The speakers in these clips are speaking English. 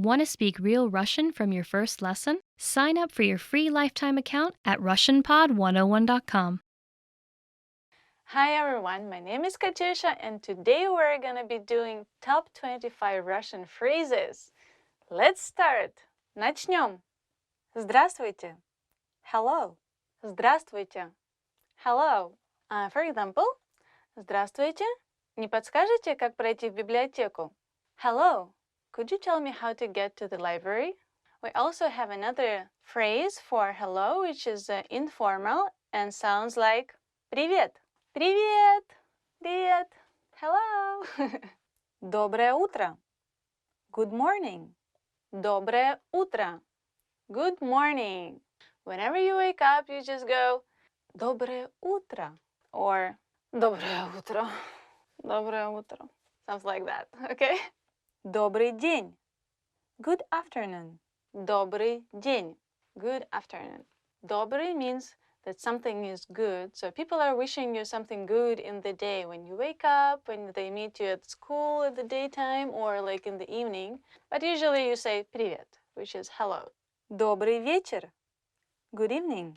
Want to speak real Russian from your first lesson? Sign up for your free lifetime account at RussianPod101.com. Hi everyone, my name is Katyusha and today we're gonna be doing top 25 Russian phrases. Let's start! Начнем! Здравствуйте! Hello! Здравствуйте! Hello! For example, Здравствуйте! Не подскажете, как пройти в библиотеку? Hello! Could you tell me how to get to the library? We also have another phrase for hello, which is informal and sounds like Привет! Привет! Привет! Hello! Доброе утро! Good morning! Доброе утро! Good morning! Whenever you wake up, you just go Доброе утро or Доброе утро. Доброе утро. Sounds like that, okay? Добрый день. Good afternoon. Добрый день. Good afternoon. Добрый means that something is good. So people are wishing you something good in the day when you wake up, when they meet you at school at the daytime, or like in the evening. But usually you say привет, which is hello. Добрый вечер. Good evening.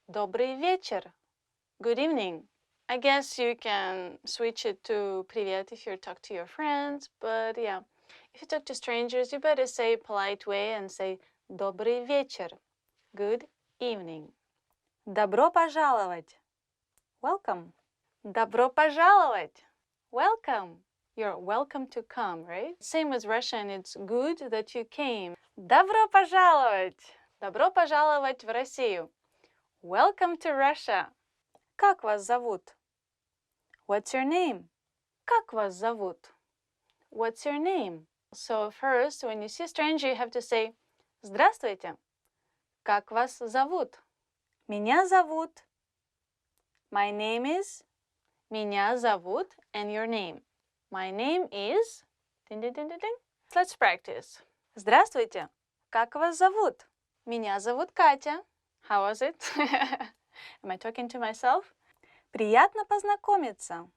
Добрый вечер. Good evening. I guess you can switch it to привет if you talk to your friends, but yeah. If you talk to strangers, you better say a polite way and say добрый вечер. Good evening. Добро пожаловать. Welcome. Добро пожаловать. Welcome. You're welcome to come, right? Same as Russian, it's good that you came. Добро пожаловать. Добро пожаловать в Россию. Welcome to Russia. Как вас зовут? What's your name? Как вас зовут? What's your name? So first, when you see a stranger, you have to say Здравствуйте. Как вас зовут? Меня зовут. My name is. Меня зовут and your name. My name is. Ding, ding, ding, ding, ding. Let's practice. Здравствуйте. Как вас зовут? Меня зовут Катя. How was it? Am I talking to myself? Приятно познакомиться.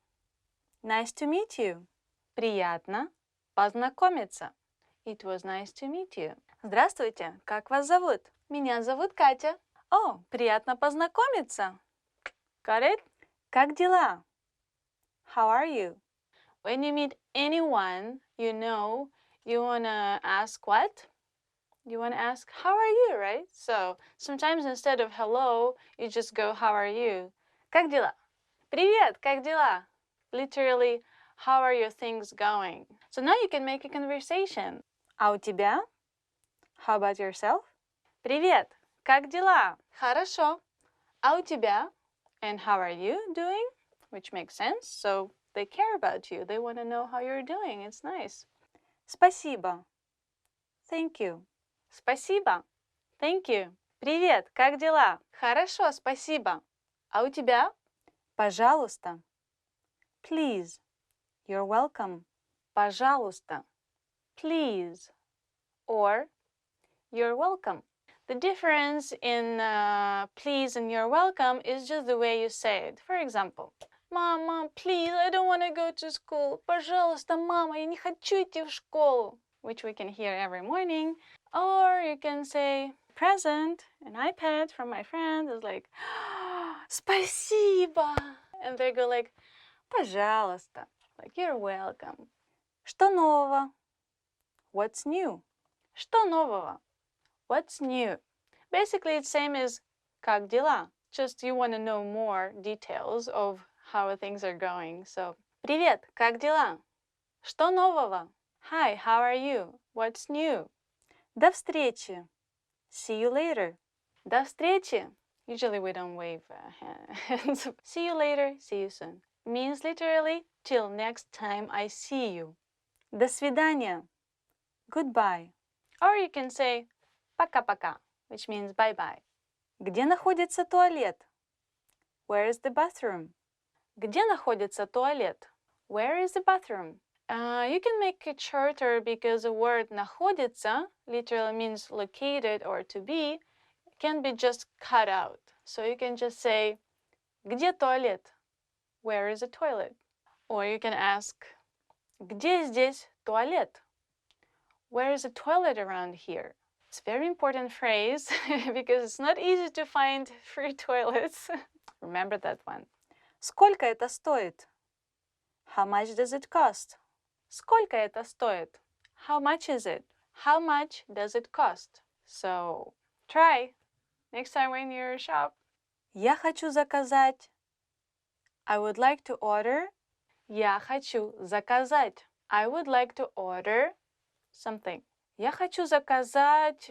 Nice to meet you. Приятно познакомиться. It was nice to meet you. Здравствуйте. Как вас зовут? Меня зовут Катя. О, приятно познакомиться. Got it? Как дела? How are you? When you meet anyone, you know, you want to ask what? You want to ask, how are you, right? So sometimes instead of hello, you just go, how are you? Как дела? Привет, как дела? Literally, how are your things going? So now you can make a conversation. А у тебя? How about yourself? Привет, как дела? Хорошо. А у тебя? And how are you doing? Which makes sense. So they care about you. They want to know how you're doing. It's nice. Спасибо. Thank you. Спасибо. Thank you. Привет, как дела? Хорошо, спасибо. А у тебя? Пожалуйста. Please. You're welcome. Пожалуйста. Please. Or you're welcome. The difference in please and you're welcome is just the way you say it. For example, Mom, please, I don't want to go to school. Пожалуйста, мама, я не хочу идти в школу. Which we can hear every morning. Or you can say, present, an iPad from my friend is like, спасибо. And they go like, пожалуйста. Like, you're welcome. Что нового? What's new? Что нового? What's new? Basically, it's same as как дела. Just you want to know more details of how things are going. So, привет, как дела? Что нового? Hi, how are you? What's new? До встречи. See you later. До встречи. Usually we don't wave hands. See you later, see you soon. Means literally, till next time I see you. До свидания. Goodbye. Or you can say пока-пока, which means bye-bye. Где находится туалет? Where is the bathroom? Где находится туалет? Where is the bathroom? You can make it shorter because the word находится literally means located or to be, can be just cut out. So you can just say где туалет? Where is the toilet? Or you can ask где здесь туалет? Where is a toilet around here? It's a very important phrase because it's not easy to find free toilets. Remember that one. Сколько это стоит? How much does it cost? Сколько это стоит? How much is it? How much does it cost? So, try next time when you're shop. Я хочу заказать. I would like to order. Я хочу заказать. I would like to order something. Я хочу заказать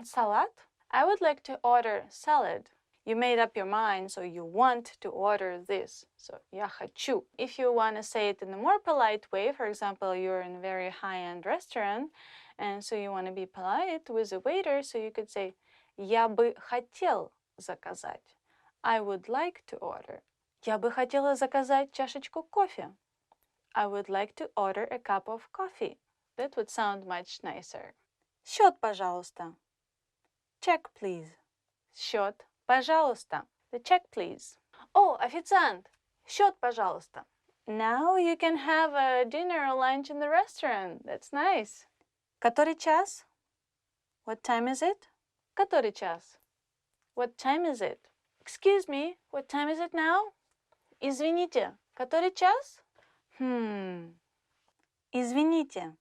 салат. I would like to order salad. You made up your mind, so you want to order this. So, я хочу. If you want to say it in a more polite way, for example, you're in a very high-end restaurant, and so you want to be polite with the waiter, so you could say, я бы хотел заказать. I would like to order. Я бы хотела заказать чашечку кофе. I would like to order a cup of coffee. That would sound much nicer. Счет, пожалуйста. Check, please. Счет, пожалуйста. The check, please. Oh, официант. Счет, пожалуйста. Now you can have a dinner or lunch in the restaurant. That's nice. Который час? What time is it? Который час? What time is it? Excuse me, what time is it now? Извините, который час? Извините.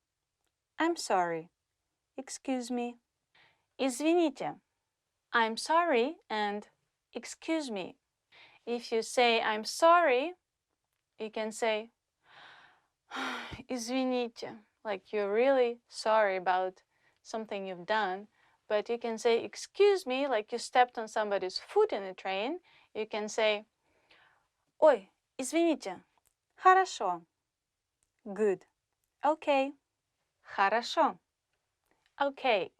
I'm sorry. Excuse me. Извините. I'm sorry and excuse me. If you say I'm sorry, you can say извините, like you're really sorry about something you've done. But you can say excuse me, like you stepped on somebody's foot in a train. You can say ой, извините. Хорошо. Good. Okay. Хорошо. Okay.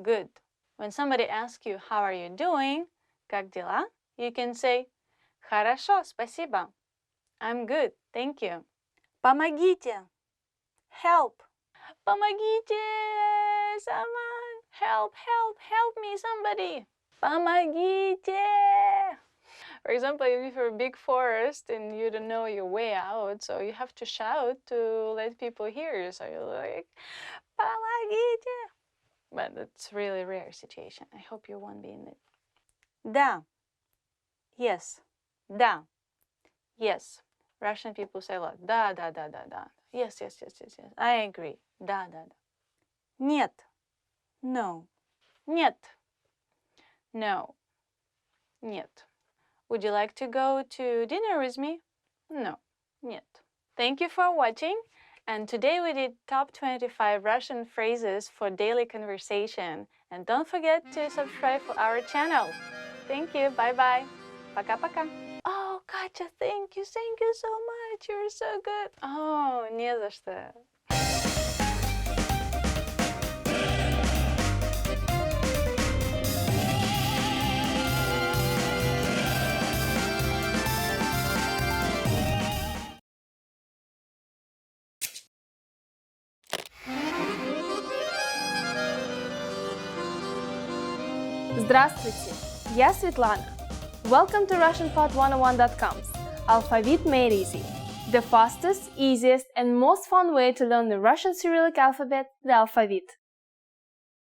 Good. When somebody asks you, how are you doing? Как дела? You can say, хорошо, спасибо. I'm good, thank you. Помогите. Help. Помогите. Someone. Help, help, help me, somebody. Помогите. For example, if you're a big forest and you don't know your way out, so you have to shout to let people hear you. So you're like, помогите. But it's really rare situation. I hope you won't be in it. Да. Yes. Да. Yes. Russian people say a lot. Да, да, да, да, да. Yes, yes, yes, yes, yes. I agree. Да, да, да. Нет. No. Нет. No. Нет. Would you like to go to dinner with me? No. Нет. Thank you for watching. And today we did top 25 Russian phrases for daily conversation. And don't forget to subscribe for our channel. Thank you. Bye-bye. Пока-пока. Oh, Katya, thank you. Thank you so much. You're so good. Oh, не за что. Здравствуйте, я Светлана. Welcome to RussianPod101.com's Alphabet Made Easy, the fastest, easiest, and most fun way to learn the Russian Cyrillic alphabet, the alphabet.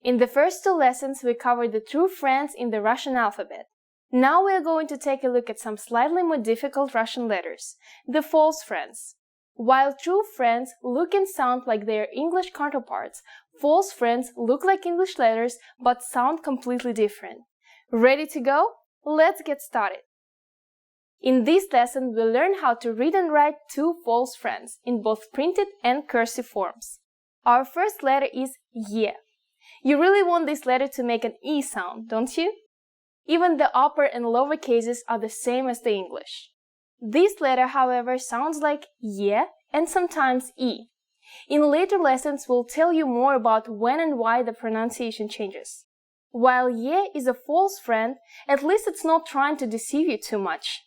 In the first two lessons, we covered the true friends in the Russian alphabet. Now we are going to take a look at some slightly more difficult Russian letters, the false friends. While true friends look and sound like their English counterparts, false friends look like English letters but sound completely different. Ready to go? Let's get started. In this lesson, we'll learn how to read and write two false friends in both printed and cursive forms. Our first letter is Y. You really want this letter to make an E sound, don't you? Even the upper and lower cases are the same as the English. This letter, however, sounds like Y and sometimes E. In later lessons, we'll tell you more about when and why the pronunciation changes. While Y is a false friend, at least it's not trying to deceive you too much.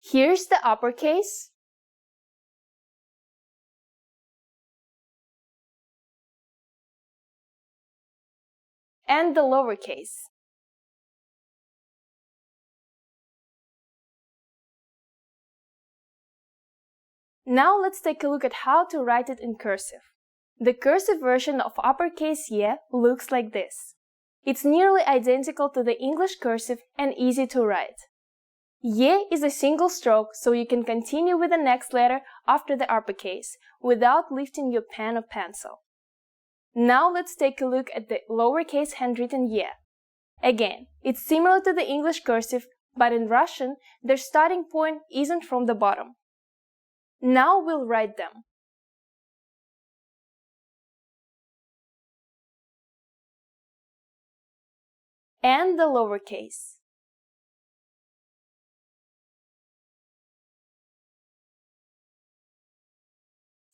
Here's the uppercase. And the lowercase. Now let's take a look at how to write it in cursive. The cursive version of uppercase Y looks like this. It's nearly identical to the English cursive and easy to write. Y is a single stroke, so you can continue with the next letter after the uppercase without lifting your pen or pencil. Now let's take a look at the lowercase handwritten Y. Again, it's similar to the English cursive, but in Russian, their starting point isn't from the bottom. Now we'll write them. And the lowercase.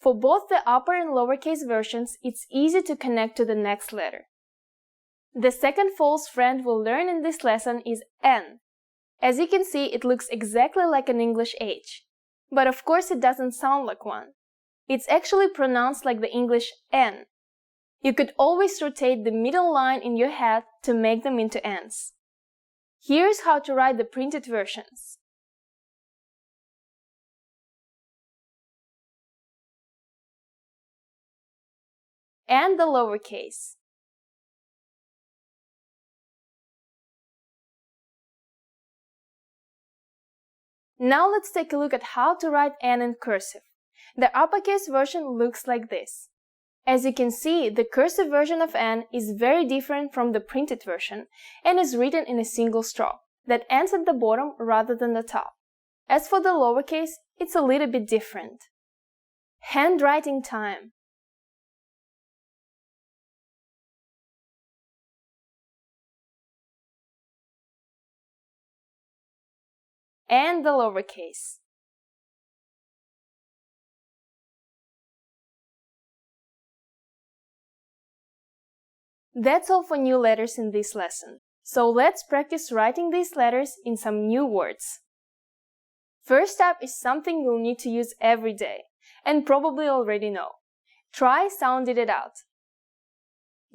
For both the upper and lowercase versions, it's easy to connect to the next letter. The second false friend we'll learn in this lesson is N. As you can see, it looks exactly like an English H. But of course it doesn't sound like one. It's actually pronounced like the English N. You could always rotate the middle line in your head to make them into N's. Here's how to write the printed versions. And the lowercase. Now let's take a look at how to write N in cursive. The uppercase version looks like this. As you can see, the cursive version of N is very different from the printed version and is written in a single stroke that ends at the bottom rather than the top. As for the lowercase, it's a little bit different. Handwriting time. And the lowercase. That's all for new letters in this lesson. So let's practice writing these letters in some new words. First up is something you'll need to use every day, and probably already know. Try sounding it out.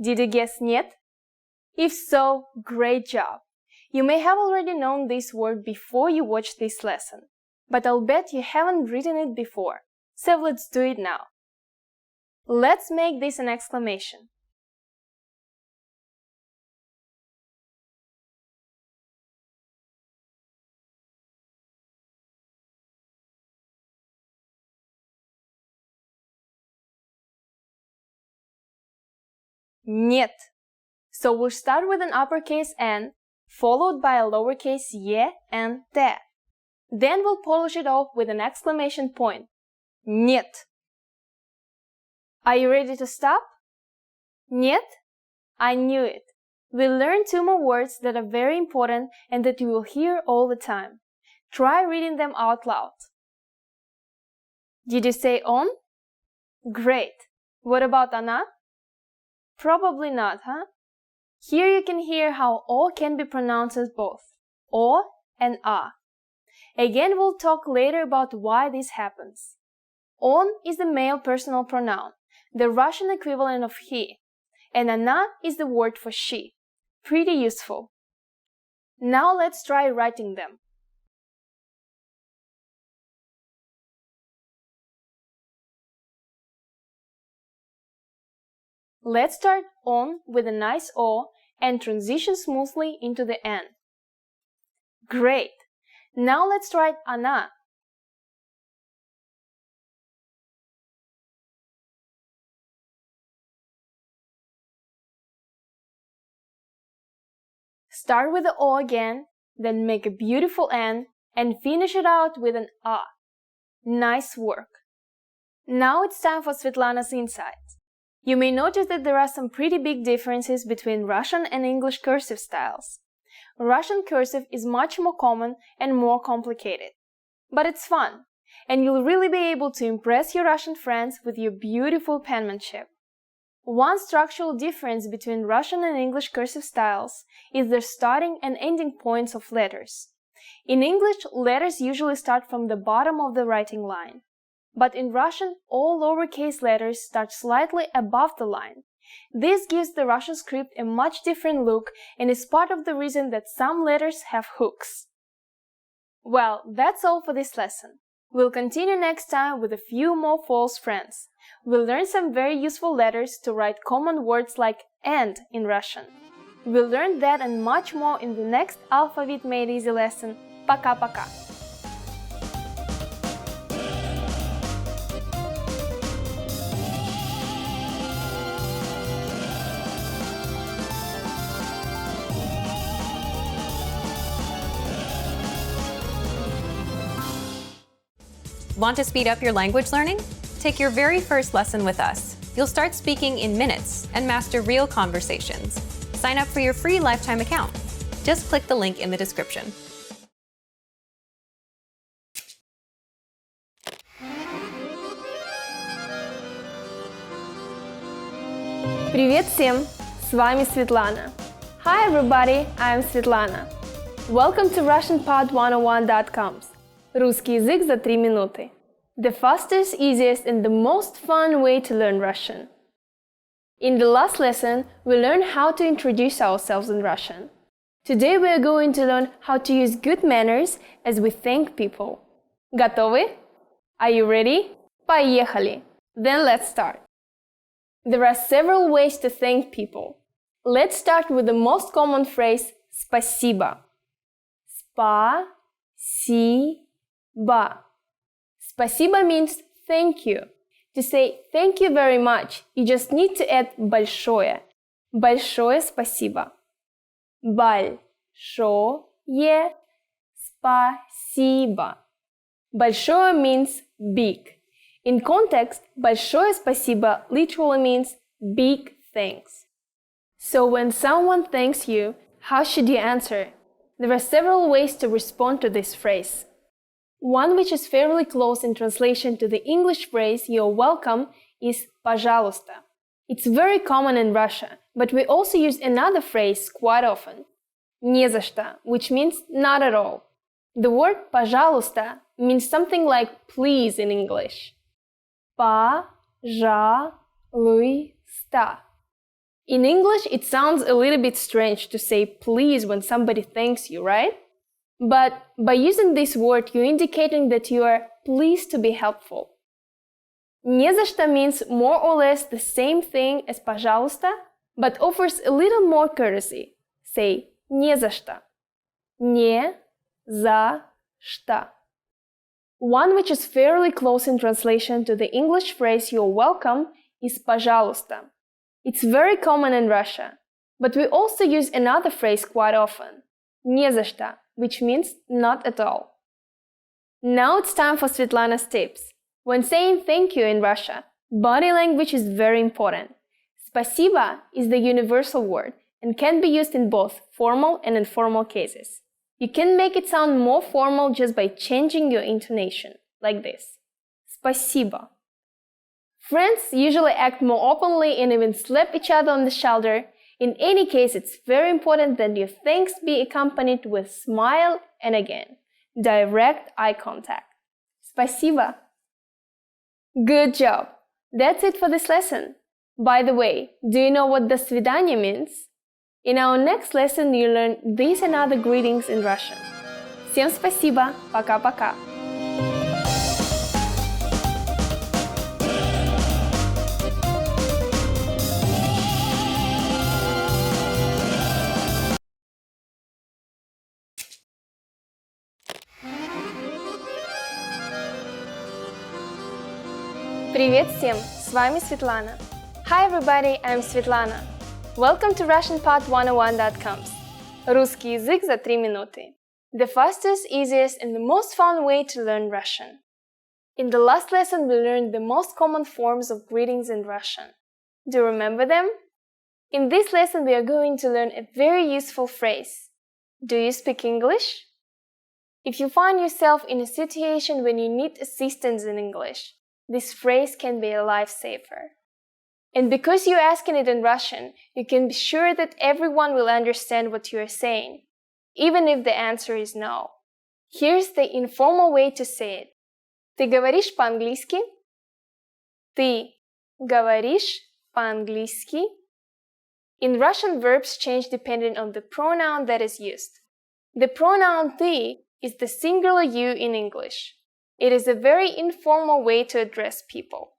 Did you guess "нет"? If so, great job! You may have already known this word before you watched this lesson, but I'll bet you haven't written it before, so let's do it now. Let's make this an exclamation. Нет. So we'll start with an uppercase N, followed by a lowercase Y and T. Then we'll polish it off with an exclamation point. Нет. Are you ready to stop? Нет? I knew it. We'll learn two more words that are very important and that you will hear all the time. Try reading them out loud. Did you say on? Great. What about она? Probably not, huh? Here you can hear how O can be pronounced as both O and A. Again, we'll talk later about why this happens. On is the male personal pronoun, the Russian equivalent of he, and она is the word for she. Pretty useful. Now let's try writing them. Let's start on with a nice O and transition smoothly into the N. Great! Now let's write она. Start with the O again, then make a beautiful N and finish it out with an A. Nice work! Now it's time for Svetlana's insights. You may notice that there are some pretty big differences between Russian and English cursive styles. Russian cursive is much more common and more complicated. But it's fun, and you'll really be able to impress your Russian friends with your beautiful penmanship. One structural difference between Russian and English cursive styles is their starting and ending points of letters. In English, letters usually start from the bottom of the writing line. But in Russian, all lowercase letters start slightly above the line. This gives the Russian script a much different look and is part of the reason that some letters have hooks. Well, that's all for this lesson. We'll continue next time with a few more false friends. We'll learn some very useful letters to write common words like "and" in Russian. We'll learn that and much more in the next Alphabet Made Easy lesson. Пока-пока! Want to speed up your language learning? Take your very first lesson with us. You'll start speaking in minutes and master real conversations. Sign up for your free lifetime account. Just click the link in the description. Привет всем! С вами Светлана. Hi everybody, I'm Svetlana. Welcome to RussianPod101.coms. Русский язык за 3 минуты. The fastest, easiest and the most fun way to learn Russian. In the last lesson, we learned how to introduce ourselves in Russian. Today we are going to learn how to use good manners as we thank people. Готовы? Are you ready? Поехали! Then let's start. There are several ways to thank people. Let's start with the most common phrase спасибо. Спасибо. Спасибо means thank you. To say thank you very much, you just need to add большое. Большое спасибо. Большое спасибо. Большое means big. In context, большое спасибо literally means big thanks. So when someone thanks you, how should you answer? There are several ways to respond to this phrase. One which is fairly close in translation to the English phrase "you're welcome" is пожалуйста. It's very common in Russia, but we also use another phrase quite often. Не за что, which means not at all. The word пожалуйста means something like please in English. Пожалуйста. In English, it sounds a little bit strange to say please when somebody thanks you, right? But by using this word, you're indicating that you are pleased to be helpful. Не за что means more or less the same thing as пожалуйста, but offers a little more courtesy. Say не за что. Не за что. One which is fairly close in translation to the English phrase "you're welcome" is пожалуйста. It's very common in Russia, but we also use another phrase quite often. Не за что, which means not at all. Now it's time for Svetlana's tips. When saying thank you in Russia, body language is very important. Спасибо is the universal word and can be used in both formal and informal cases. You can make it sound more formal just by changing your intonation, like this. Спасибо. Friends usually act more openly and even slap each other on the shoulder. In any case, it's very important that your thanks be accompanied with smile and again, direct eye contact. Спасибо. Good job! That's it for this lesson. By the way, do you know what до свидания means? In our next lesson, you'll learn these and other greetings in Russian. Всем спасибо. Пока-пока. Привет всем! С вами Светлана. Hi everybody, I'm Svetlana. Welcome to RussianPod101.coms. Русский язык за 3 минуты. The fastest, easiest and the most fun way to learn Russian. In the last lesson, we learned the most common forms of greetings in Russian. Do you remember them? In this lesson, we are going to learn a very useful phrase. Do you speak English? If you find yourself in a situation when you need assistance in English, this phrase can be a lifesaver. And because you're asking it in Russian, you can be sure that everyone will understand what you are saying, even if the answer is no. Here's the informal way to say it. Ты говоришь по-английски? Ты говоришь по-английски? In Russian, verbs change depending on the pronoun that is used. The pronoun ты is the singular you in English. It is a very informal way to address people.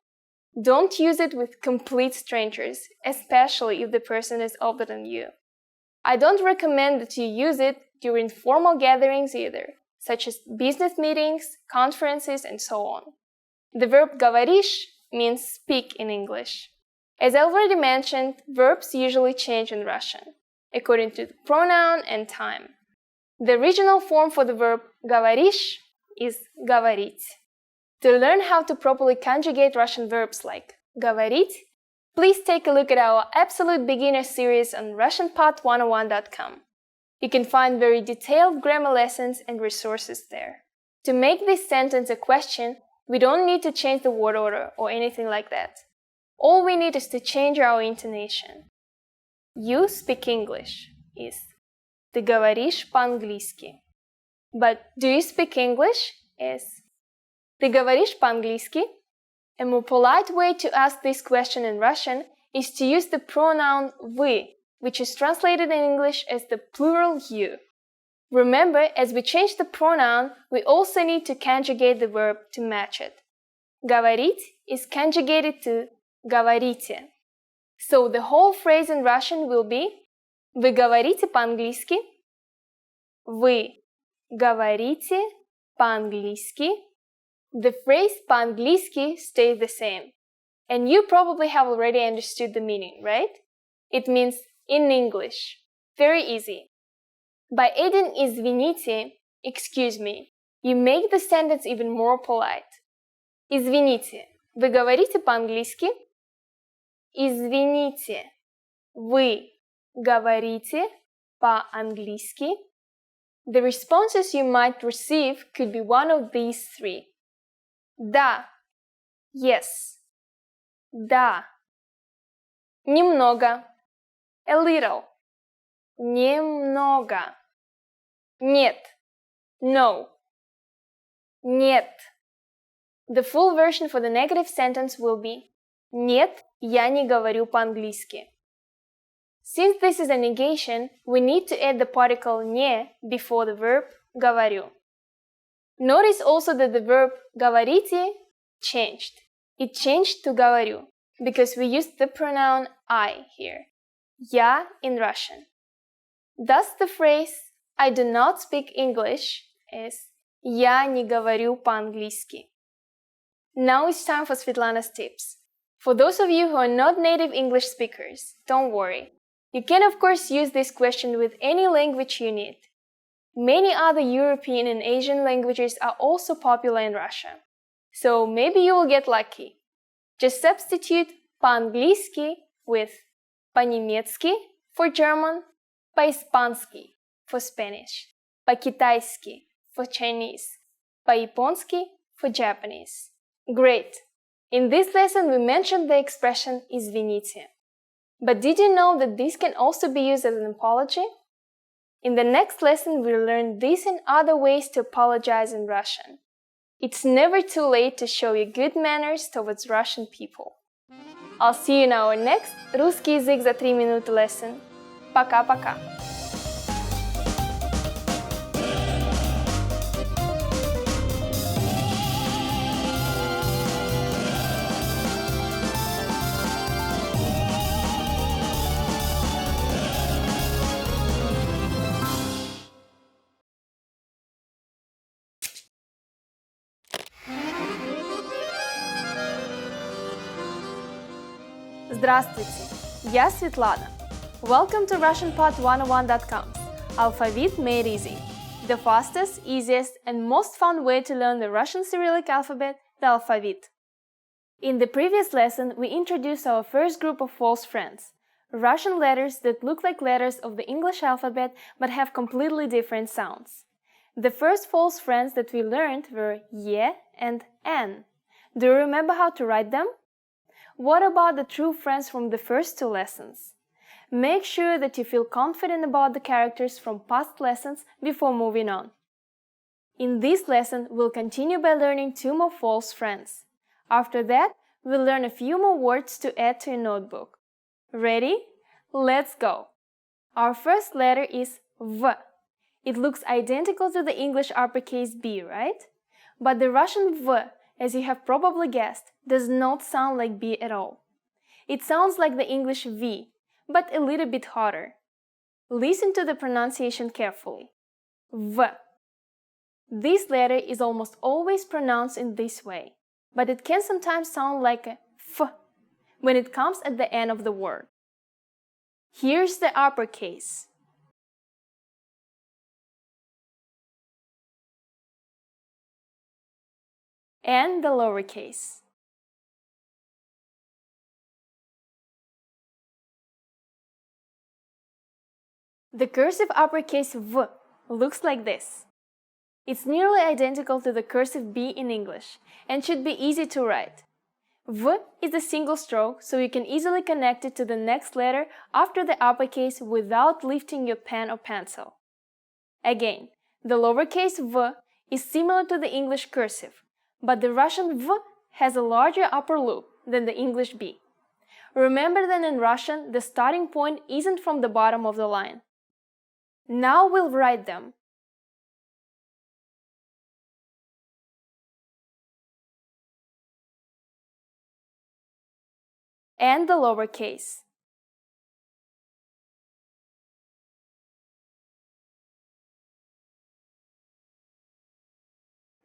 Don't use it with complete strangers, especially if the person is older than you. I don't recommend that you use it during formal gatherings either, such as business meetings, conferences, and so on. The verb говоришь means speak in English. As I already mentioned, verbs usually change in Russian, according to the pronoun and time. The original form for the verb говоришь is говорить. To learn how to properly conjugate Russian verbs like говорить, please take a look at our Absolute Beginner series on RussianPod101.com. You can find very detailed grammar lessons and resources there. To make this sentence a question, we don't need to change the word order or anything like that. All we need is to change our intonation. You speak English is Ты говоришь по-английски. But do you speak English is Ты говоришь по-английски? A more polite way to ask this question in Russian is to use the pronoun вы, which is translated in English as the plural you. Remember, as we change the pronoun, we also need to conjugate the verb to match it. Говорить is conjugated to говорите. So the whole phrase in Russian will be Вы говорите по-английски? Вы говорите по-английски? The phrase по-английски stays the same. And you probably have already understood the meaning, right? It means in English. Very easy. By adding извините, excuse me, you make the sentence even more polite. Извините, вы говорите по-английски? Извините, вы говорите по-английски? The responses you might receive could be one of these three. Да, yes. Да. Немного, a little. Немного. Нет, no. Нет. The full version for the negative sentence will be Нет, я не говорю по-английски. Since this is a negation, we need to add the particle не before the verb говорю. Notice also that the verb говорите changed. It changed to говорю because we used the pronoun I here. Я in Russian. Thus the phrase I do not speak English is Я не говорю по-английски. Now it's time for Svetlana's tips. For those of you who are not native English speakers, don't worry. You can of course use this question with any language you need. Many other European and Asian languages are also popular in Russia. So maybe you will get lucky. Just substitute по-английски with по-немецки for German, по-испански for Spanish, по-китайски for Chinese, по-японски for Japanese. Great! In this lesson we mentioned the expression извините. But did you know that this can also be used as an apology? In the next lesson we'll learn this and other ways to apologize in Russian. It's never too late to show you good manners towards Russian people. I'll see you in our next русский язык за 3 минуты lesson. Пока-пока! Здравствуйте! Я Светлана. Welcome to RussianPod101.com's Alphabet Made Easy, the fastest, easiest, and most fun way to learn the Russian Cyrillic alphabet, the alphabet. In the previous lesson, we introduced our first group of false friends, Russian letters that look like letters of the English alphabet but have completely different sounds. The first false friends that we learned were ye and n. Do you remember how to write them? What about the true friends from the first two lessons? Make sure that you feel confident about the characters from past lessons before moving on. In this lesson, we'll continue by learning 2 more false friends. After that, we'll learn a few more words to add to your notebook. Ready? Let's go! Our first letter is V. It looks identical to the English uppercase B, right? But the Russian V, as you have probably guessed, does not sound like B at all. It sounds like the English V, but a little bit harder. Listen to the pronunciation carefully. V. This letter is almost always pronounced in this way, but it can sometimes sound like a F when it comes at the end of the word. Here's the uppercase. And the lowercase. The cursive uppercase V looks like this. It's nearly identical to the cursive B in English and should be easy to write. V is a single stroke, so you can easily connect it to the next letter after the uppercase without lifting your pen or pencil. Again, the lowercase v is similar to the English cursive, but the Russian V has a larger upper loop than the English B. Remember that in Russian, the starting point isn't from the bottom of the line. Now we'll write them. And the lowercase.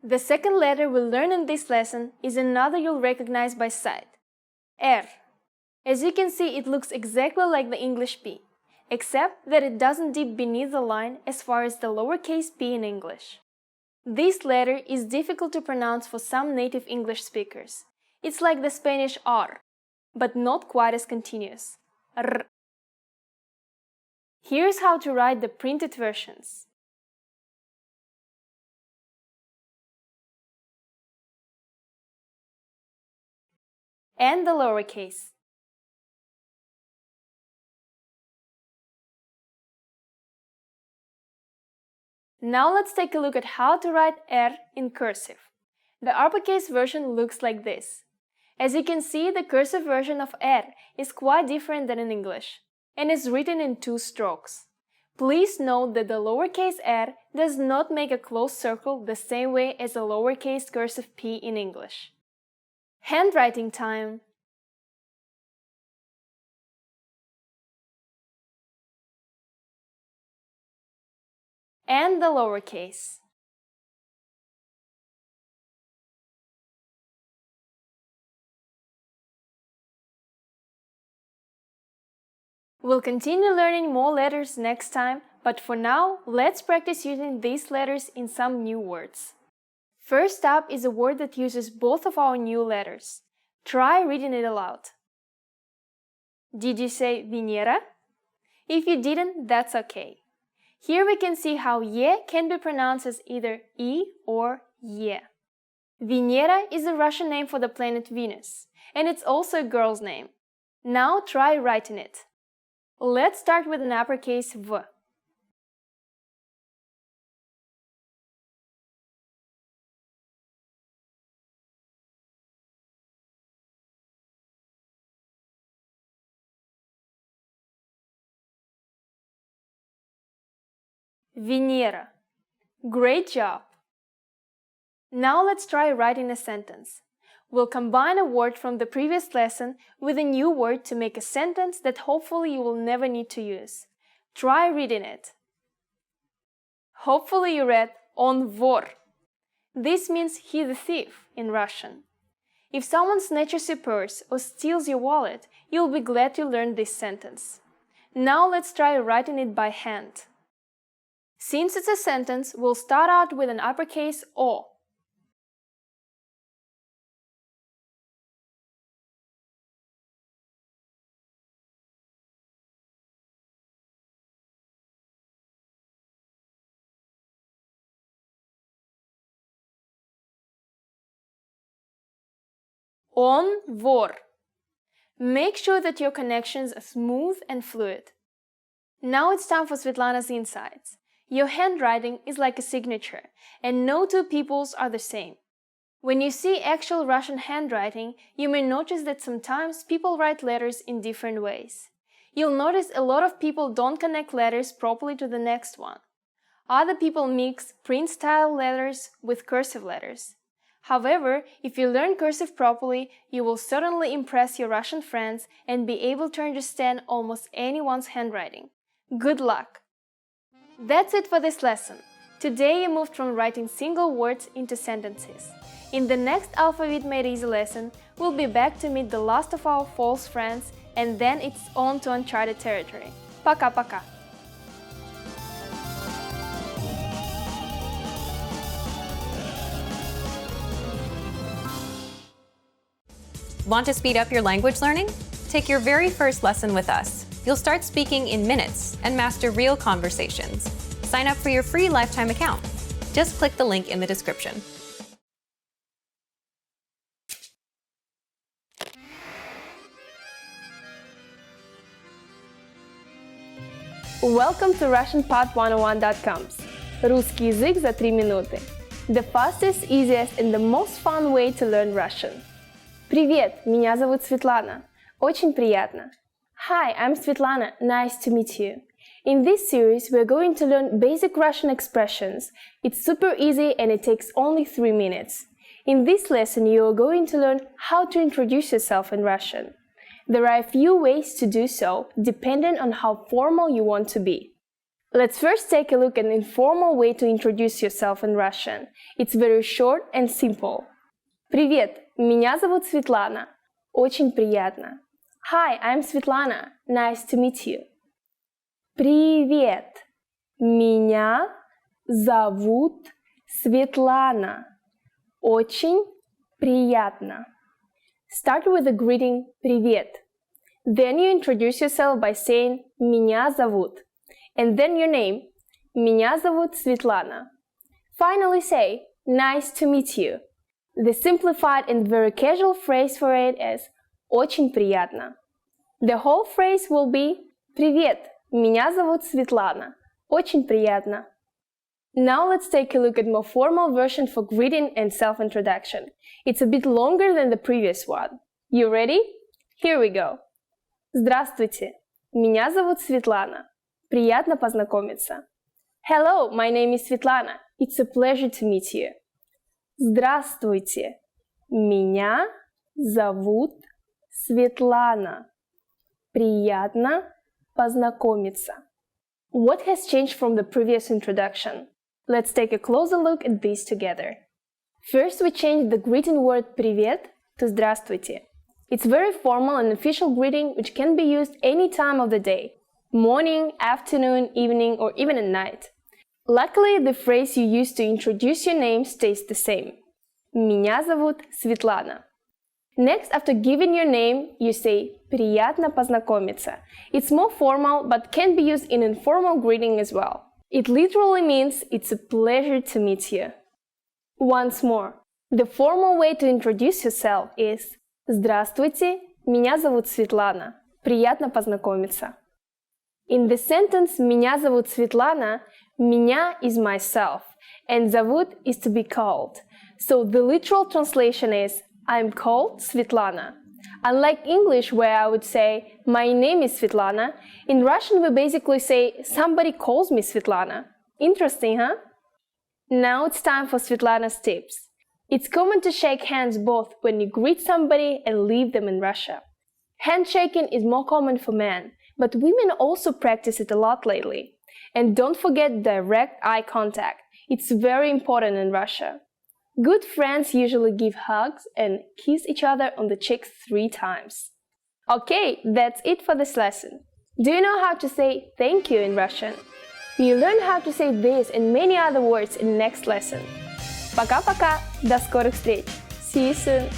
The second letter we'll learn in this lesson is another you'll recognize by sight. R. As you can see, it looks exactly like the English P, except that it doesn't dip beneath the line as far as the lowercase p in English. This letter is difficult to pronounce for some native English speakers. It's like the Spanish R, but not quite as continuous. R. Here's how to write the printed versions. And the lowercase. Now let's take a look at how to write R in cursive. The uppercase version looks like this. As you can see, the cursive version of R is quite different than in English, and is written in 2 strokes. Please note that the lowercase r does not make a closed circle the same way as a lowercase cursive p in English. Handwriting time. And the lowercase. We'll continue learning more letters next time, but for now, let's practice using these letters in some new words. First up is a word that uses both of our new letters. Try reading it aloud. Did you say Venera? If you didn't, that's okay. Here we can see how ye can be pronounced as either e or ye. Venera is a Russian name for the planet Venus, and it's also a girl's name. Now try writing it. Let's start with an uppercase V. Venera. Great job! Now let's try writing a sentence. We'll combine a word from the previous lesson with a new word to make a sentence that hopefully you will never need to use. Try reading it. Hopefully you read on vor. This means he the thief in Russian. If someone snatches your purse or steals your wallet, you'll be glad you learned this sentence. Now let's try writing it by hand. Since it's a sentence, we'll start out with an uppercase O. On vor. Make sure that your connections are smooth and fluid. Now it's time for Svetlana's insights. Your handwriting is like a signature, and no two people's are the same. When you see actual Russian handwriting, you may notice that sometimes people write letters in different ways. You'll notice a lot of people don't connect letters properly to the next one. Other people mix print-style letters with cursive letters. However, if you learn cursive properly, you will certainly impress your Russian friends and be able to understand almost anyone's handwriting. Good luck! That's it for this lesson. Today you moved from writing single words into sentences. In the next Alphabet Made Easy lesson, we'll be back to meet the last of our false friends, and then it's on to uncharted territory. Пока-пока! Want to speed up your language learning? Take your very first lesson with us. You'll start speaking in minutes and master real conversations. Sign up for your free lifetime account. Just click the link in the description. Welcome to RussianPod101.coms. Русский язык за 3 минуты. The fastest, easiest and the most fun way to learn Russian. Привет, меня зовут Светлана. Очень приятно. Hi, I'm Svetlana. Nice to meet you. In this series, we're going to learn basic Russian expressions. It's super easy and it takes only 3 minutes. In this lesson, you are going to learn how to introduce yourself in Russian. There are a few ways to do so, depending on how formal you want to be. Let's first take a look at an informal way to introduce yourself in Russian. It's very short and simple. Привет, меня зовут Светлана. Очень приятно. Hi, I'm Svetlana. Nice to meet you. Привет, меня зовут Светлана. Очень приятно. Start with the greeting «Привет». Then you introduce yourself by saying «Меня зовут» and then your name «Меня зовут Светлана». Finally say «Nice to meet you». The simplified and very casual phrase for it is «Очень приятно». The whole phrase will be «Привет, меня зовут Светлана. Очень приятно». Now let's take a look at more formal version for greeting and self-introduction. It's a bit longer than the previous one. You ready? Here we go. Здравствуйте, меня зовут Светлана. Приятно познакомиться. Hello, my name is Svetlana. It's a pleasure to meet you. Здравствуйте, меня зовут Светлана. Приятно познакомиться. What has changed from the previous introduction? Let's take a closer look at these together. First, we changed the greeting word «привет» to «здравствуйте». It's very formal and official greeting which can be used any time of the day, morning, afternoon, evening, or even at night. Luckily, the phrase you use to introduce your name stays the same. Меня зовут Светлана. Next, after giving your name, you say «приятно познакомиться». It's more formal, but can be used in informal greeting as well. It literally means it's a pleasure to meet you. Once more, the formal way to introduce yourself is «Здравствуйте, меня зовут Светлана. Приятно познакомиться». In the sentence «Меня зовут Светлана», «меня» is myself, and «зовут» is to be called. So the literal translation is I'm called Svetlana. Unlike English, where I would say, my name is Svetlana, in Russian we basically say, somebody calls me Svetlana. Interesting, huh? Now it's time for Svetlana's tips. It's common to shake hands both when you greet somebody and leave them in Russia. Handshaking is more common for men, but women also practice it a lot lately. And don't forget direct eye contact. It's very important in Russia. Good friends usually give hugs and kiss each other on the cheeks 3 times. Okay, that's it for this lesson. Do you know how to say thank you in Russian? You'll learn how to say this and many other words in next lesson. Пока-пока! До скорых встреч! See you soon!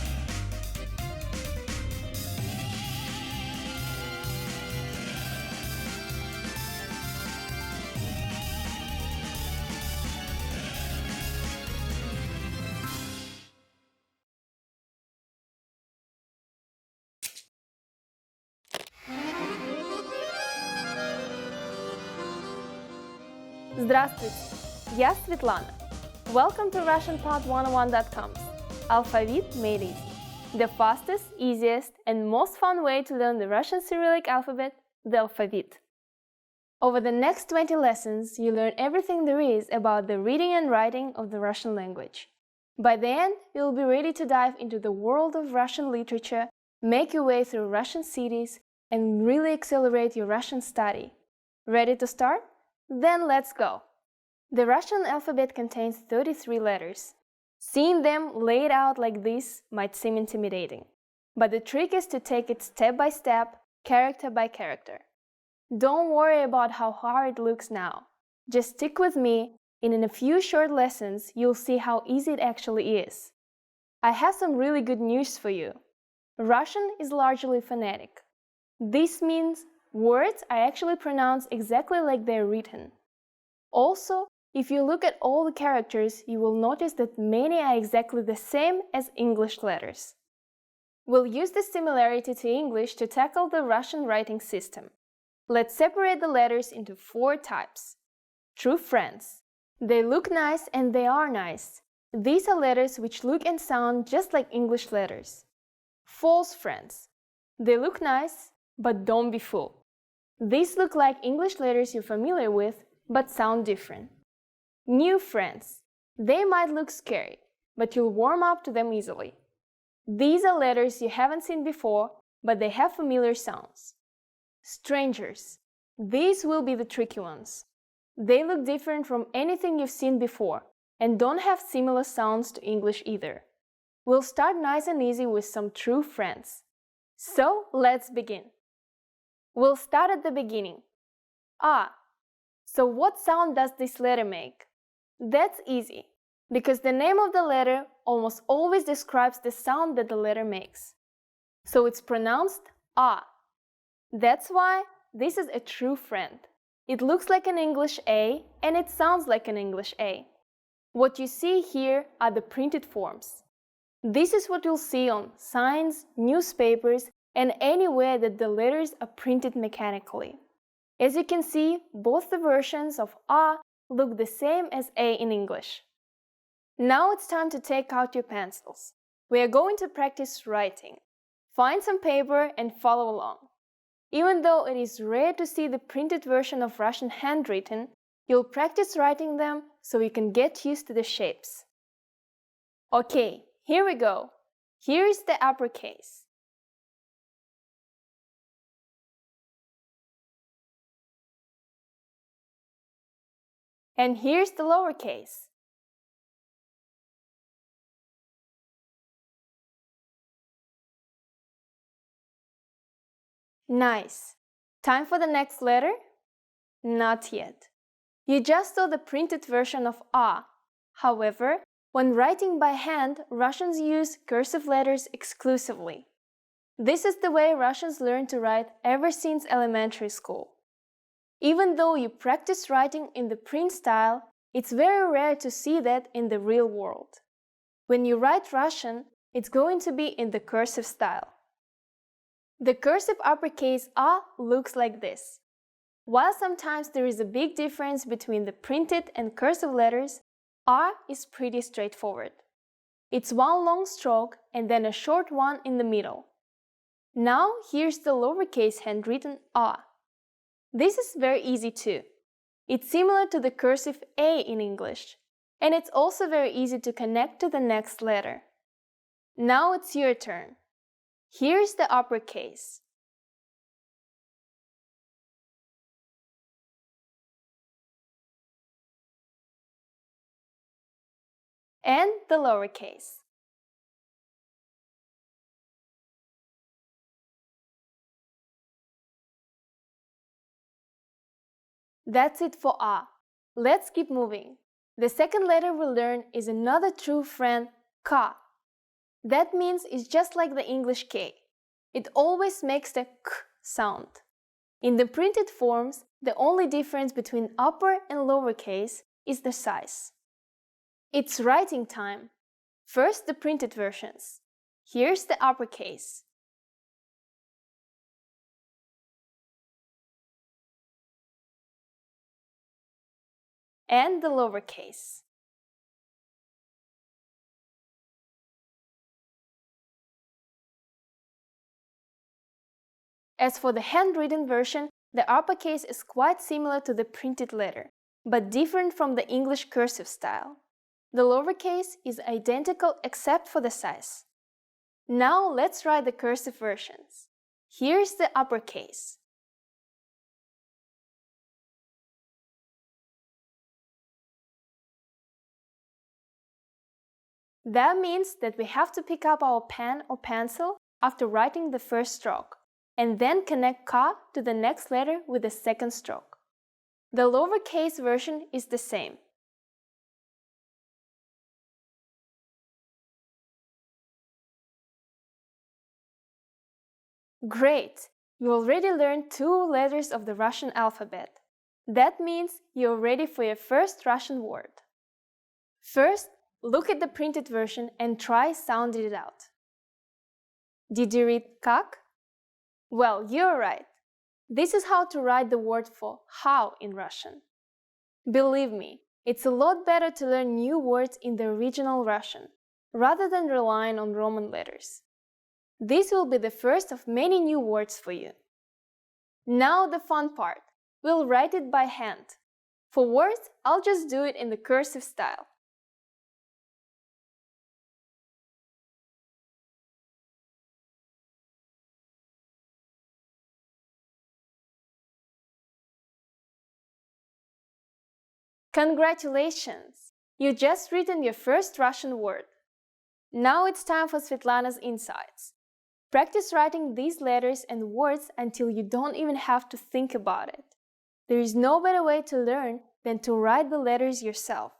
Здравствуйте, я Светлана. Welcome to RussianPod101.coms. Alphabet Made Easy. The fastest, easiest, and most fun way to learn the Russian Cyrillic alphabet, the alphabet. Over the next 20 lessons, you learn everything there is about the reading and writing of the Russian language. By the end, you'll be ready to dive into the world of Russian literature, make your way through Russian cities, and really accelerate your Russian study. Ready to start? Then let's go! The Russian alphabet contains 33 letters. Seeing them laid out like this might seem intimidating, but the trick is to take it step by step, character by character. Don't worry about how hard it looks now. Just stick with me, and in a few short lessons, you'll see how easy it actually is. I have some really good news for you. Russian is largely phonetic. This means words are actually pronounced exactly like they're written. Also, if you look at all the characters, you will notice that many are exactly the same as English letters. We'll use this similarity to English to tackle the Russian writing system. Let's separate the letters into 4 types. True friends. They look nice and they are nice. These are letters which look and sound just like English letters. False friends. They look nice, but don't be fooled. These look like English letters you're familiar with, but sound different. New friends. They might look scary, but you'll warm up to them easily. These are letters you haven't seen before, but they have familiar sounds. Strangers. These will be the tricky ones. They look different from anything you've seen before and don't have similar sounds to English either. We'll start nice and easy with some true friends. So let's begin. We'll start at the beginning. Ah. So what sound does this letter make? That's easy, because the name of the letter almost always describes the sound that the letter makes. So it's pronounced ah. That's why this is a true friend. It looks like an English A and it sounds like an English A. What you see here are the printed forms. This is what you'll see on signs, newspapers, and anywhere that the letters are printed mechanically. As you can see, both the versions of A look the same as A in English. Now it's time to take out your pencils. We are going to practice writing. Find some paper and follow along. Even though it is rare to see the printed version of Russian handwritten, you'll practice writing them so you can get used to the shapes. Okay, here we go. Here is the uppercase. And here's the lowercase. Nice. Time for the next letter? Not yet. You just saw the printed version of A. However, when writing by hand, Russians use cursive letters exclusively. This is the way Russians learn to write ever since elementary school. Even though you practice writing in the print style, it's very rare to see that in the real world. When you write Russian, it's going to be in the cursive style. The cursive uppercase A looks like this. While sometimes there is a big difference between the printed and cursive letters, R is pretty straightforward. It's one long stroke and then a short one in the middle. Now here's the lowercase handwritten A. This is very easy too. It's similar to the cursive A in English, and it's also very easy to connect to the next letter. Now it's your turn. Here's the uppercase. And the lowercase. That's it for A. Let's keep moving. The second letter we'll learn is another true friend, K. That means it's just like the English K. It always makes the K sound. In the printed forms, the only difference between upper and lowercase is the size. It's writing time. First, the printed versions. Here's the uppercase. And the lowercase. As for the handwritten version, the uppercase is quite similar to the printed letter, but different from the English cursive style. The lowercase is identical except for the size. Now let's write the cursive versions. Here's the uppercase. That means that we have to pick up our pen or pencil after writing the first stroke, and then connect ka to the next letter with the second stroke. The lowercase version is the same. Great! You already learned 2 letters of the Russian alphabet. That means you're ready for your first Russian word. First, look at the printed version and try sounding it out. Did you read как? Well, you're right. This is how to write the word for how in Russian. Believe me, it's a lot better to learn new words in the original Russian, rather than relying on Roman letters. This will be the first of many new words for you. Now the fun part. We'll write it by hand. For words, I'll just do it in the cursive style. Congratulations! You just written your first Russian word. Now it's time for Svetlana's insights. Practice writing these letters and words until you don't even have to think about it. There is no better way to learn than to write the letters yourself.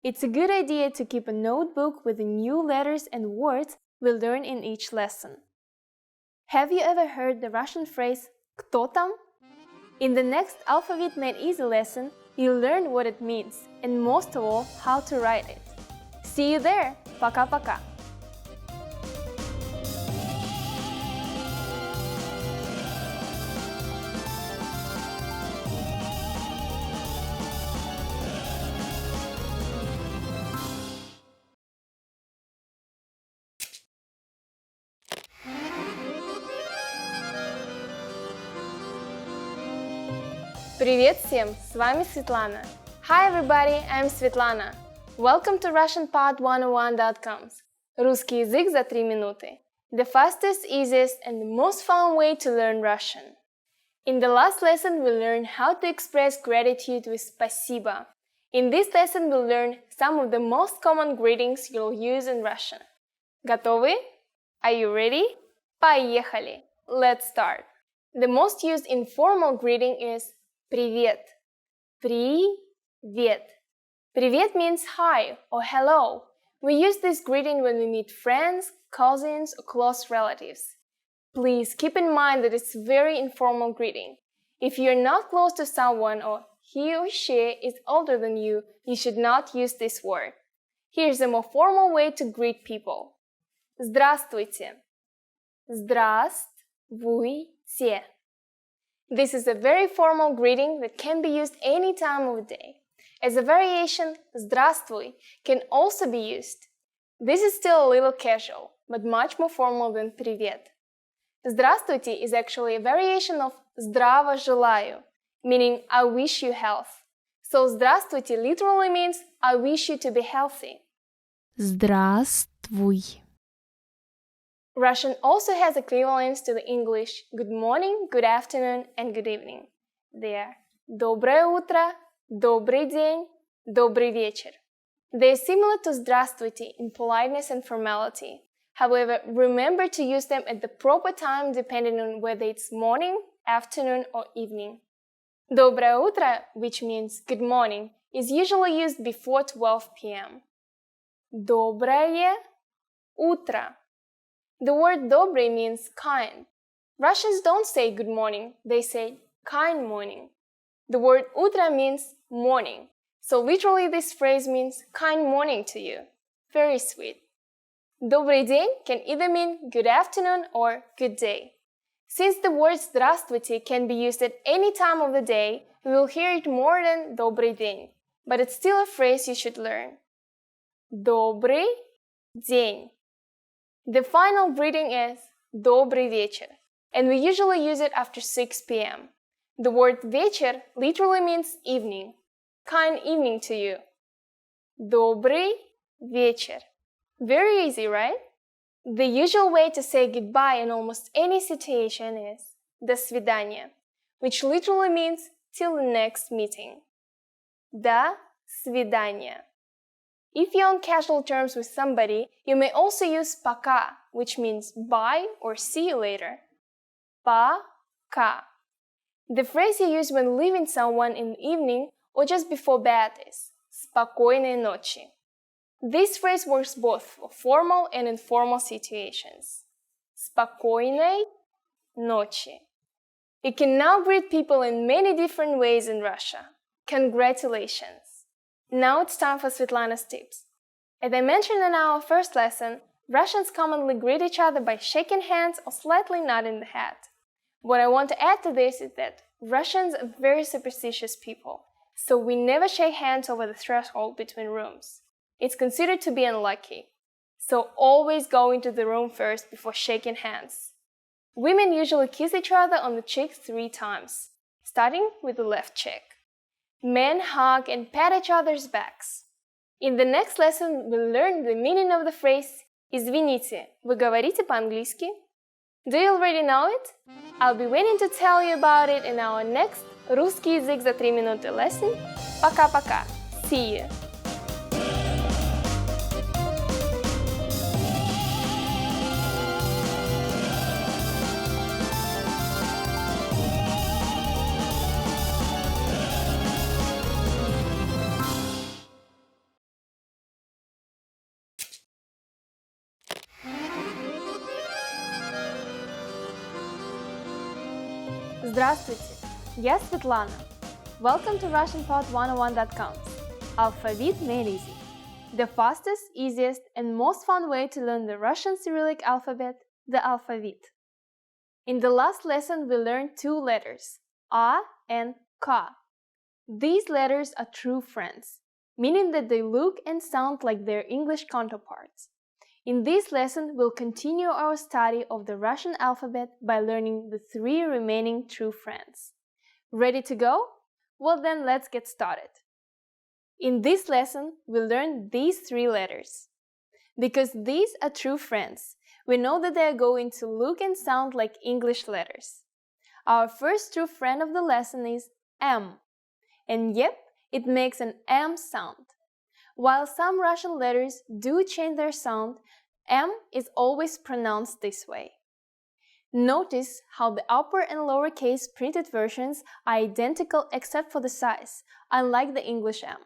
It's a good idea to keep a notebook with the new letters and words we learn in each lesson. Have you ever heard the Russian phrase «Кто там?» In the next Alphabet Made Easy lesson, you'll learn what it means and most of all, how to write it. See you there! Пока-пока! Привет всем! С вами Светлана. Hi everybody, I'm Svetlana. Welcome to RussianPod101.com's Русский язык за 3 минуты. The fastest, easiest, and the most fun way to learn Russian. In the last lesson, we learned how to express gratitude with спасибо. In this lesson, we'll learn some of the most common greetings you'll use in Russian. Готовы? Are you ready? Поехали! Let's start. The most used informal greeting is Привет. Привет. Привет means hi or hello. We use this greeting when we meet friends, cousins, or close relatives. Please keep in mind that it's a very informal greeting. If you're not close to someone or he or she is older than you, you should not use this word. Here's a more formal way to greet people. Здравствуйте. Здравствуйте. This is a very formal greeting that can be used any time of the day. As a variation, здравствуй can also be used. This is still a little casual, but much more formal than привет. Здравствуйте is actually a variation of здраво желаю, meaning I wish you health. So здравствуйте literally means I wish you to be healthy. Здравствуй. Russian also has equivalents to the English good morning, good afternoon, and good evening. They are доброе утро, добрый день, добрый вечер. They are similar to здравствуйте in politeness and formality. However, remember to use them at the proper time depending on whether it's morning, afternoon, or evening. Доброе утро, which means good morning, is usually used before 12 p.m. Доброе утро. The word добрый means kind. Russians don't say good morning, they say kind morning. The word утро means morning, so literally this phrase means kind morning to you. Very sweet. Добрый день can either mean good afternoon or good day. Since the word здравствуйте can be used at any time of the day, we will hear it more than добрый день, but it's still a phrase you should learn. Добрый день. The final greeting is добрый вечер, and we usually use it after 6 p.m. The word вечер literally means evening. Kind evening to you. Добрый вечер. Very easy, right? The usual way to say goodbye in almost any situation is до свидания, which literally means till the next meeting. До свидания. If you're on casual terms with somebody, you may also use пока, which means bye or see you later. Пока. The phrase you use when leaving someone in the evening or just before bed is спокойной ночи. This phrase works both for formal and informal situations. Спокойной ночи. You can now greet people in many different ways in Russia. Congratulations! Now it's time for Svetlana's tips. As I mentioned in our first lesson, Russians commonly greet each other by shaking hands or slightly nodding the head. What I want to add to this is that Russians are very superstitious people, so we never shake hands over the threshold between rooms. It's considered to be unlucky, so always go into the room first before shaking hands. Women usually kiss each other on the cheek 3 times, starting with the left cheek. Men hug and pat each other's backs. In the next lesson, we'll learn the meaning of the phrase «Извините, вы говорите по-английски?» Do you already know it? I'll be waiting to tell you about it in our next «Русский язык за 3 минуты» lesson. Пока-пока. See you! Здравствуйте, я Светлана. Welcome to RussianPod101.com's Alphabet Made Easy, the fastest, easiest, and most fun way to learn the Russian Cyrillic alphabet, the alphabet. In the last lesson, we learned 2 letters, A and K. These letters are true friends, meaning that they look and sound like their English counterparts. In this lesson, we'll continue our study of the Russian alphabet by learning the 3 remaining true friends. Ready to go? Well then, let's get started. In this lesson, we'll learn these 3 letters. Because these are true friends, we know that they are going to look and sound like English letters. Our first true friend of the lesson is M. And yep, it makes an M sound. While some Russian letters do change their sound, M is always pronounced this way. Notice how the upper and lowercase printed versions are identical except for the size, unlike the English M.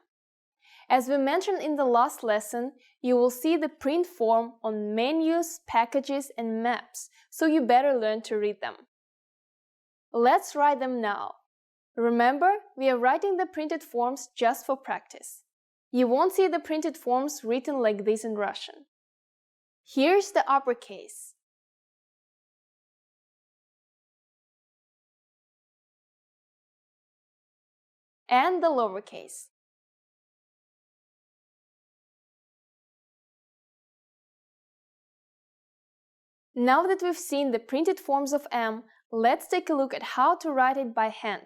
As we mentioned in the last lesson, you will see the print form on menus, packages, and maps, so you better learn to read them. Let's write them now. Remember, we are writing the printed forms just for practice. You won't see the printed forms written like this in Russian. Here's the uppercase. And the lowercase. Now that we've seen the printed forms of M, let's take a look at how to write it by hand.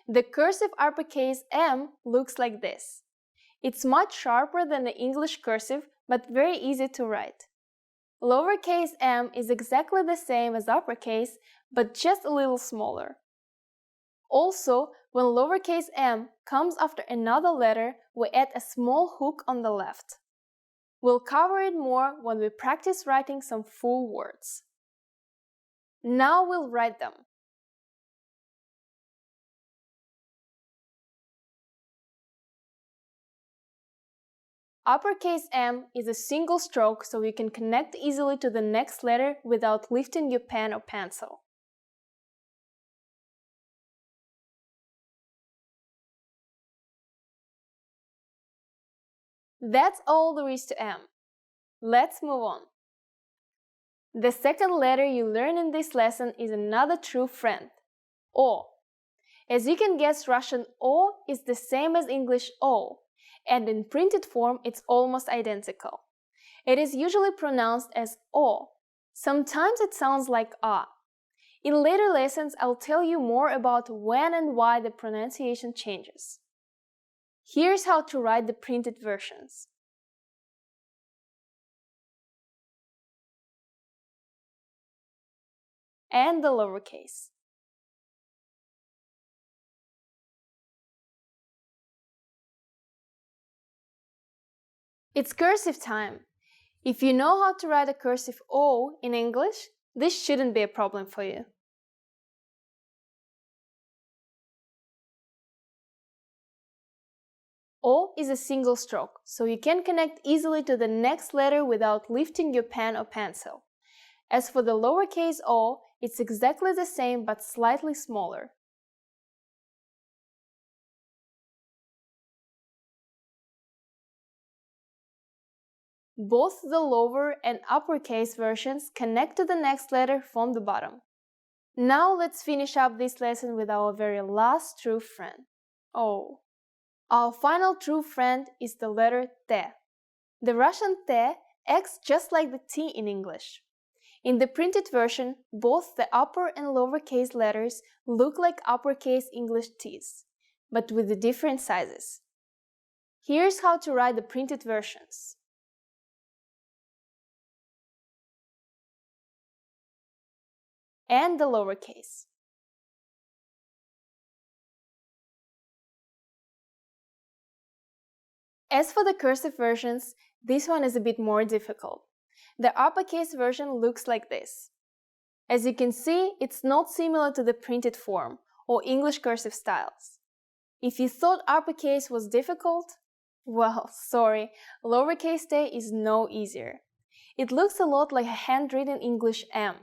The cursive uppercase M looks like this. It's much sharper than the English cursive, but very easy to write. Lowercase m is exactly the same as uppercase, but just a little smaller. Also, when lowercase m comes after another letter, we add a small hook on the left. We'll cover it more when we practice writing some full words. Now we'll write them. Uppercase M is a single stroke, so you can connect easily to the next letter without lifting your pen or pencil. That's all there is to M. Let's move on. The second letter you learn in this lesson is another true friend, O. As you can guess, Russian O is the same as English O, and in printed form it's almost identical. It is usually pronounced as O. Sometimes it sounds like A. In later lessons, I'll tell you more about when and why the pronunciation changes. Here's how to write the printed versions. And the lowercase. It's cursive time. If you know how to write a cursive O in English, this shouldn't be a problem for you. O is a single stroke, so you can connect easily to the next letter without lifting your pen or pencil. As for the lowercase o, it's exactly the same but slightly smaller. Both the lower and uppercase versions connect to the next letter from the bottom. Now let's finish up this lesson with our very last true friend, O. Our final true friend is the letter T. The Russian T acts just like the T in English. In the printed version, both the upper and lowercase letters look like uppercase English T's, but with the different sizes. Here's how to write the printed versions. And the lowercase. As for the cursive versions, this one is a bit more difficult. The uppercase version looks like this. As you can see, it's not similar to the printed form or English cursive styles. If you thought uppercase was difficult, well, sorry, lowercase t is no easier. It looks a lot like a handwritten English M.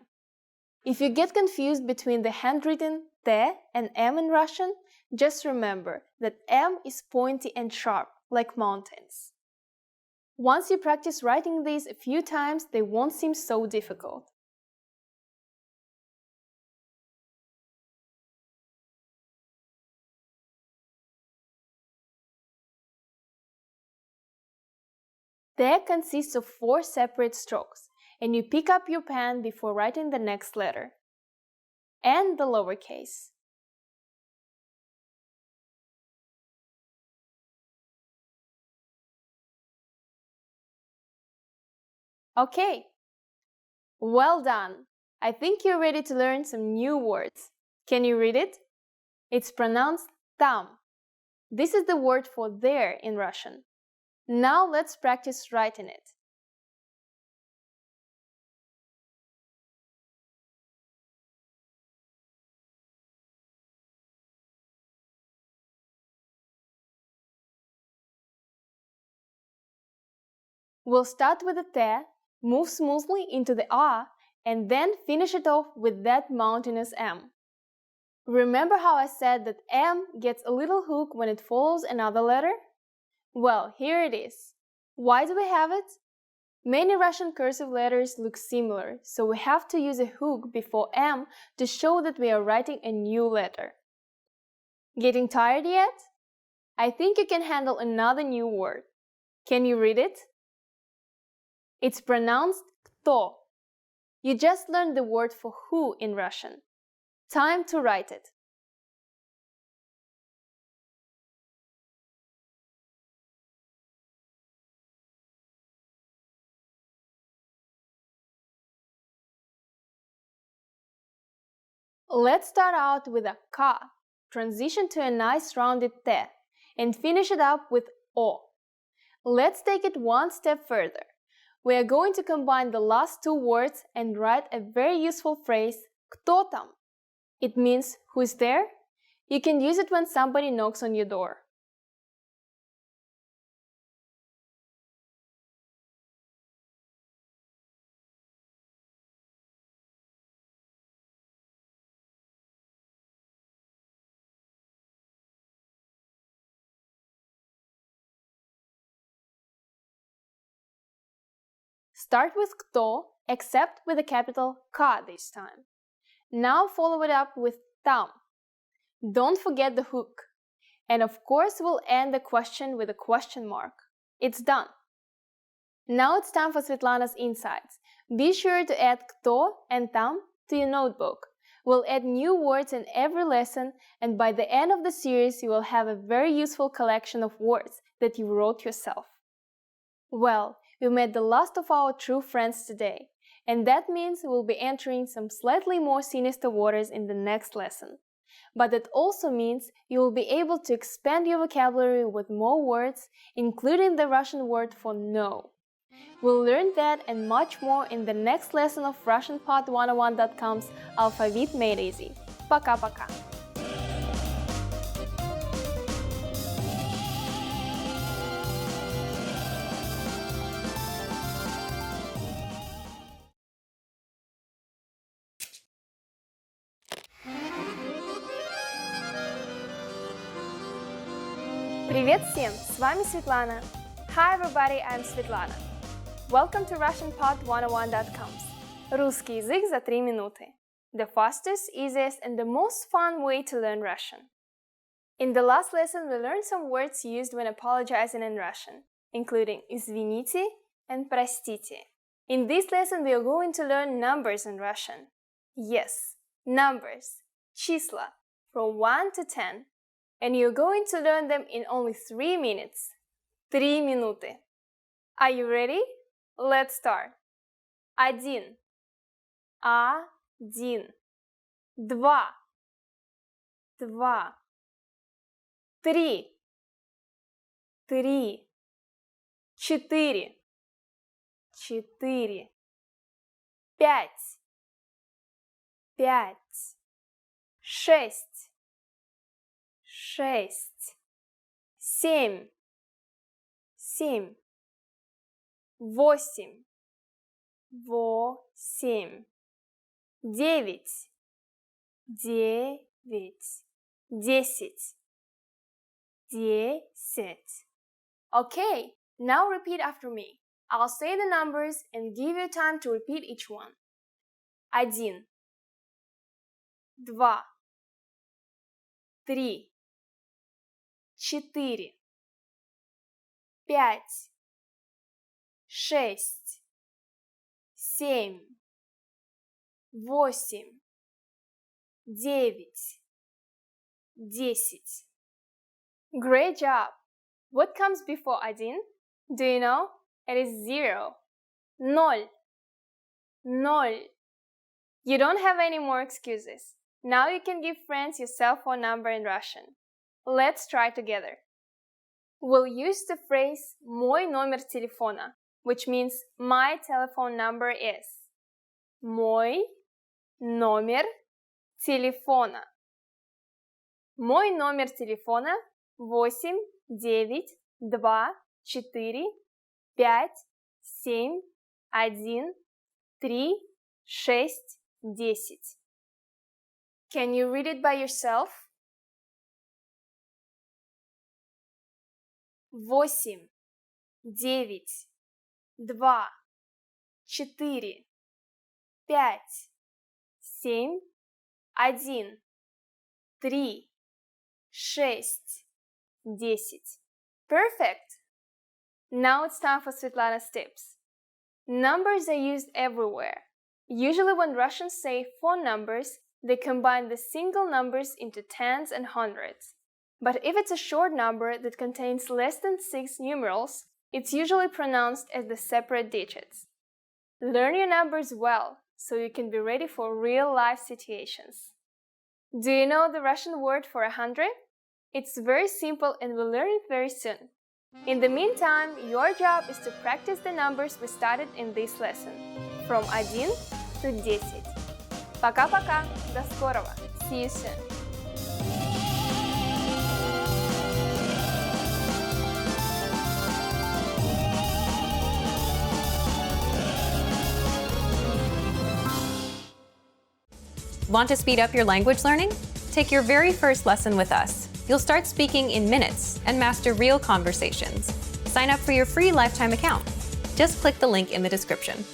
If you get confused between the handwritten T and M in Russian, just remember that M is pointy and sharp, like mountains. Once you practice writing these a few times, they won't seem so difficult. T consists of 4 separate strokes, and you pick up your pen before writing the next letter. And the lowercase. Okay, well done! I think you're ready to learn some new words. Can you read it? It's pronounced tam. This is the word for there in Russian. Now let's practice writing it. We'll start with the T, move smoothly into the A, and then finish it off with that mountainous M. Remember how I said that M gets a little hook when it follows another letter? Well, here it is. Why do we have it? Many Russian cursive letters look similar, so we have to use a hook before M to show that we are writing a new letter. Getting tired yet? I think you can handle another new word. Can you read it? It's pronounced kto. You just learned the word for who in Russian. Time to write it. Let's start out with a ka, transition to a nice rounded te, and finish it up with o. Let's take it one step further. We are going to combine the last 2 words and write a very useful phrase, kto tam. It means who's there? You can use it when somebody knocks on your door. Start with kto, except with a capital K this time. Now follow it up with tam. Don't forget the hook. And of course, we'll end the question with a question mark. It's done. Now it's time for Svetlana's insights. Be sure to add kto and tam to your notebook. We'll add new words in every lesson, and by the end of the series, you will have a very useful collection of words that you wrote yourself. Well, we met the last of our true friends today, and that means we'll be entering some slightly more sinister waters in the next lesson. But it also means you will be able to expand your vocabulary with more words, including the Russian word for no. We'll learn that and much more in the next lesson of RussianPod101.com's Alphabet Made Easy. Пока-пока! Привет всем! С вами Светлана. Hi everybody, I'm Svetlana. Welcome to RussianPod101.com's Русский язык за 3 минуты. The fastest, easiest, and the most fun way to learn Russian. In the last lesson, we learned some words used when apologizing in Russian, including извините and простите. In this lesson, we are going to learn numbers in Russian. Yes, numbers, числа, from 1 to 10. And you're going to learn them in only 3 minutes. 3 минуты. Are you ready? Let's start. 1. 1. 2. 2. 3. 3. 4. 4. 5. 5. 6. 6. 7. 7. 8. 8. 9. 9. 10. 10. Okay, now repeat after me. I'll say the numbers and give you time to repeat each one. 1. 2. 3. 4. 5. 6. 7. 8. 9. 10. Great job! What comes before 1? Do you know? It is 0. Ноль. Ноль. You don't have any more excuses. Now you can give friends your cell phone number in Russian. Let's try together. We'll use the phrase «Мой номер телефона», which means my telephone number is. Мой номер телефона. Мой номер телефона 8 9 2 4 5 7 1 3 6 10. Can you read it by yourself? 8 9 2 4 5 7 1 3 6 10. Perfect! Now it's time for Svetlana's tips. Numbers are used everywhere. Usually when Russians say phone numbers, they combine the single numbers into tens and hundreds. But if it's a short number that contains less than 6 numerals, it's usually pronounced as the separate digits. Learn your numbers well, so you can be ready for real-life situations. Do you know the Russian word for 100? It's very simple and we'll learn it very soon. In the meantime, your job is to practice the numbers we studied in this lesson, from 1 to 10. Пока-пока! До скорого! See you soon! Want to speed up your language learning? Take your very first lesson with us. You'll start speaking in minutes and master real conversations. Sign up for your free lifetime account. Just click the link in the description.